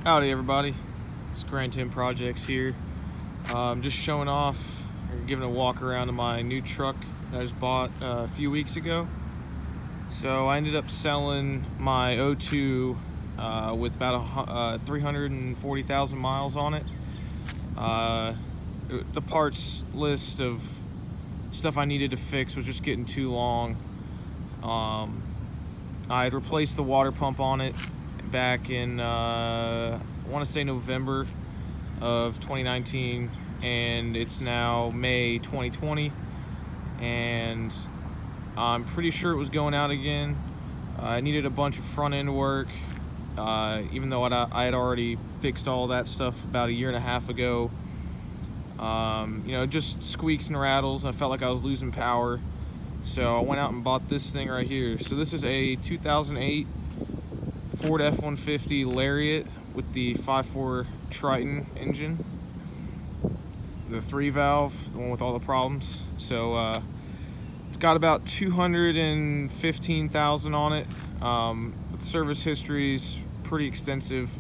Howdy everybody, it's Grand Tim Projects here. I'm just showing off and giving a walk around of my new truck that I just bought a few weeks ago. So I ended up selling my 02 with about 340,000 miles on it. The parts list of stuff I needed to fix was just getting too long. I had replaced the water pump on it back in I want to say November of 2019, and it's now May 2020, and I'm pretty sure it was going out again. I needed a bunch of front end work, even though I had already fixed all that stuff about a year and a half ago. You know, just squeaks and rattles, and I felt like I was losing power, so I went out and bought this thing right here. So this is a 2008 Ford F-150 Lariat with the 5.4 Triton engine, the 3-valve, the one with all the problems. So it's got about 215,000 on it. The service history is pretty extensive.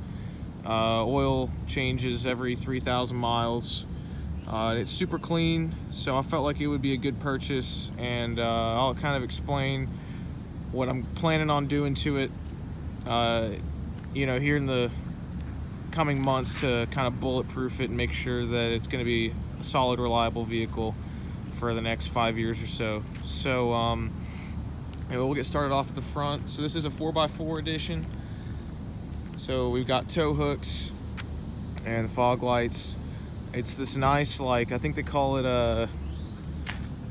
Oil changes every 3,000 miles. It's super clean, so I felt like it would be a good purchase, and I'll kind of explain what I'm planning on doing to it, you know, here in the coming months to kind of bulletproof it and make sure that it's going to be a solid, reliable vehicle for the next 5 years or so. So we'll get started off at the front. So this is a 4x4 edition. So we've got tow hooks and fog lights. It's this nice, like, I think they call it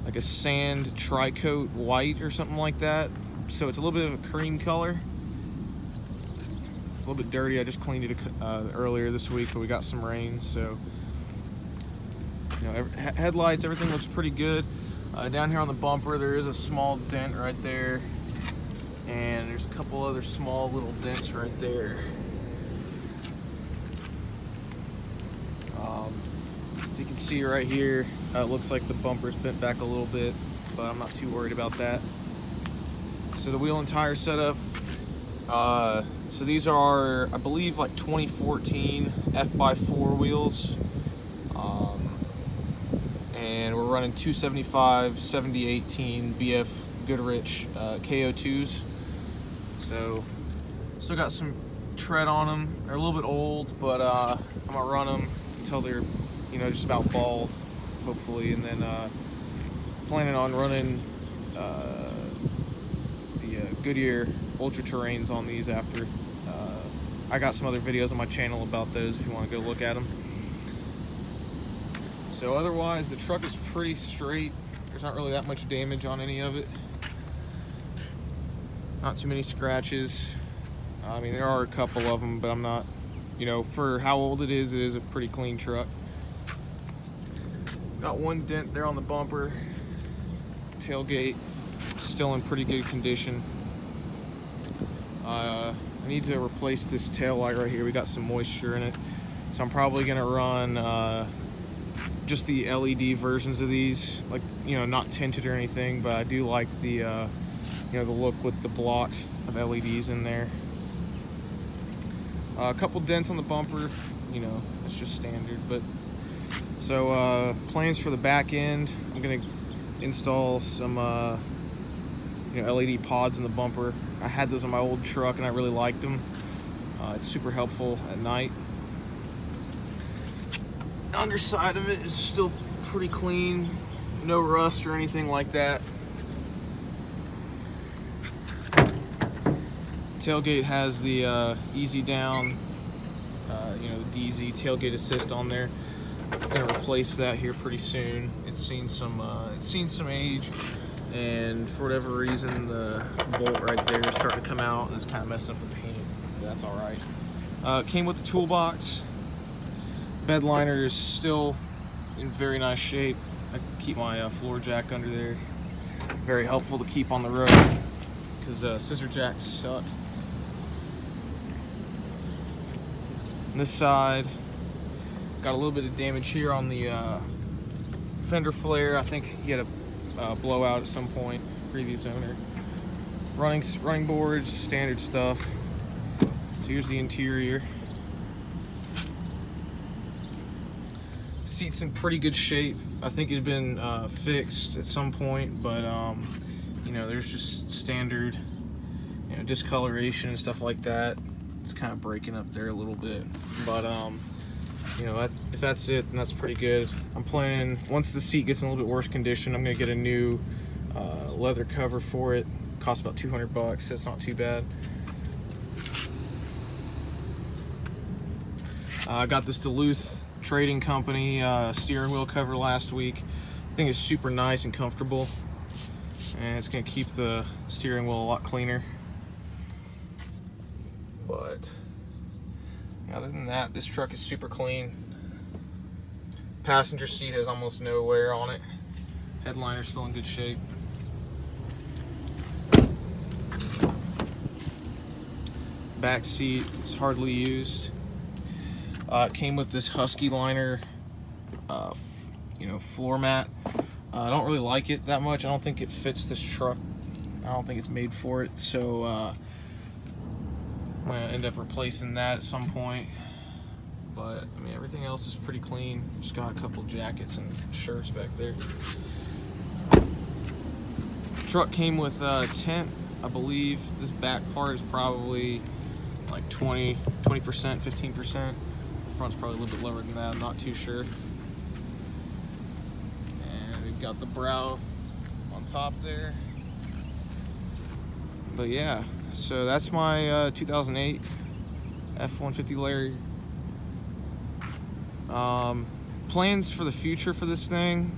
like a sand tri-coat white or something like that. So it's a little bit of a cream color. It's a little bit dirty. I just cleaned it earlier this week, but we got some rain, so you know, headlights, everything looks pretty good. Down here on the bumper, there is a small dent right there, and there's a couple other small little dents right there. As you can see right here, it looks like the bumper's bent back a little bit, but I'm not too worried about that. So the wheel and tire setup. So these are, I believe, like 2014 F-by-4 wheels. And we're running 275 70/18 BF Goodrich KO2s. So still got some tread on them. They're a little bit old, but I'm gonna run them until they're, you know, just about bald, hopefully, and then planning on running the Goodyear Ultra Terrains on these after. I got some other videos on my channel about those if you want to go look at them. So otherwise, the truck is pretty straight. There's not really that much damage on any of it. Not too many scratches. I mean, there are a couple of them, but I'm not, you know, for how old it is a pretty clean truck. Got one dent there on the bumper. Tailgate still in pretty good condition. I need to replace this tail light right here. We got some moisture in it, so I'm probably gonna run just the LED versions of these, like, you know, not tinted or anything, but I do like the you know, the look with the block of LEDs in there. A couple dents on the bumper, you know, it's just standard. But so plans for the back end, I'm gonna install some you know, LED pods in the bumper. I had those on my old truck and I really liked them. It's super helpful at night. The underside of it is still pretty clean, no rust or anything like that. Tailgate has the easy down, you know, the DZ tailgate assist on there. I'm gonna replace that here pretty soon. It's seen some age, and for whatever reason, the bolt right there is starting to come out, and it's kind of messing up the paint. But that's all right. Came with the toolbox. Bed liner is still in very nice shape. I keep my floor jack under there. Very helpful to keep on the road because scissor jacks suck. On this side, got a little bit of damage here on the fender flare. I think he had a blowout at some point, previous owner. Running boards, standard stuff. So here's the interior. Seat's in pretty good shape. I think it had been fixed at some point, but you know, there's just standard, you know, discoloration and stuff like that. It's kind of breaking up there a little bit, but you know, if that's it, then that's pretty good. I'm planning, once the seat gets in a little bit worse condition, I'm gonna get a new leather cover for it. Costs about 200 bucks. That's not too bad. I got this Duluth Trading Company steering wheel cover last week. I think it's super nice and comfortable, and it's gonna keep the steering wheel a lot cleaner. But other than that, this truck is super clean. Passenger seat has almost no wear on it. Headliner's still in good shape. Back seat is hardly used. It came with this Husky liner, you know, floor mat. I don't really like it that much. I don't think it fits this truck. I don't think it's made for it. So I'm gonna end up replacing that at some point. But I mean, everything else is pretty clean. Just got a couple jackets and shirts back there. Truck came with a tent, I believe. This back part is probably like 20%, 15%. Front's probably a little bit lower than that, I'm not too sure. And we've got the brow on top there. But yeah, so that's my 2008 F-150 Lariat. Plans for the future for this thing,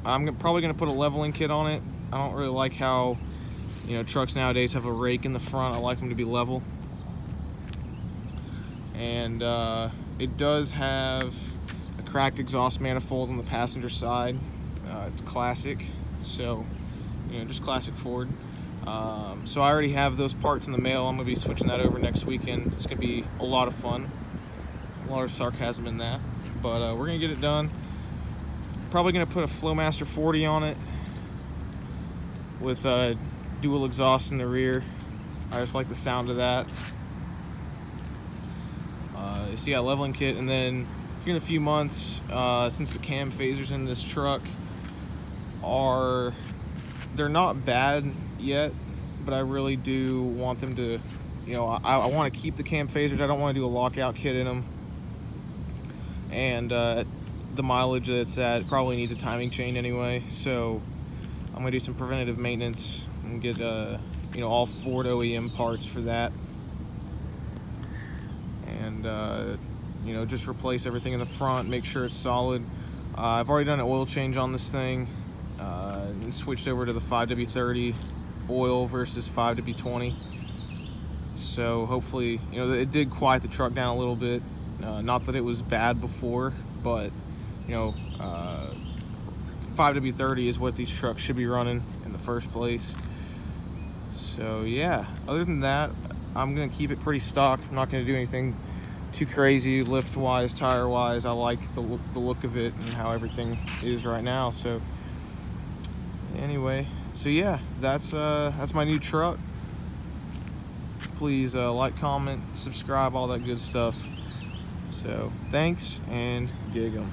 I'm probably going to put a leveling kit on it. I don't really like how, you know, trucks nowadays have a rake in the front. I like them to be level. And it does have a cracked exhaust manifold on the passenger side. It's classic, so, you know, just classic Ford. So I already have those parts in the mail. I'm going to be switching that over next weekend. It's going to be a lot of fun. A lot of sarcasm in that. But we're going to get it done. Probably going to put a Flowmaster 40 on it with dual exhaust in the rear. I just like the sound of that. So yeah, leveling kit, and then here in a few months, since the cam phasers in this truck they're not bad yet, but I really do want them to, you know, I want to keep the cam phasers. I don't want to do a lockout kit in them, and the mileage that it's at, it probably needs a timing chain anyway, so I'm gonna do some preventative maintenance and get you know, all Ford OEM parts for that. And you know, just replace everything in the front, make sure it's solid. I've already done an oil change on this thing, and switched over to the 5W30 oil versus 5W20. So hopefully, you know, it did quiet the truck down a little bit. Not that it was bad before, but you know, 5W30 is what these trucks should be running in the first place. So yeah, other than that, I'm gonna keep it pretty stock. I'm not gonna do anything too crazy lift wise, tire wise. I like the look of it and how everything is right now. So anyway, so yeah, that's my new truck. Please like, comment, subscribe, all that good stuff. So thanks, and gig 'em.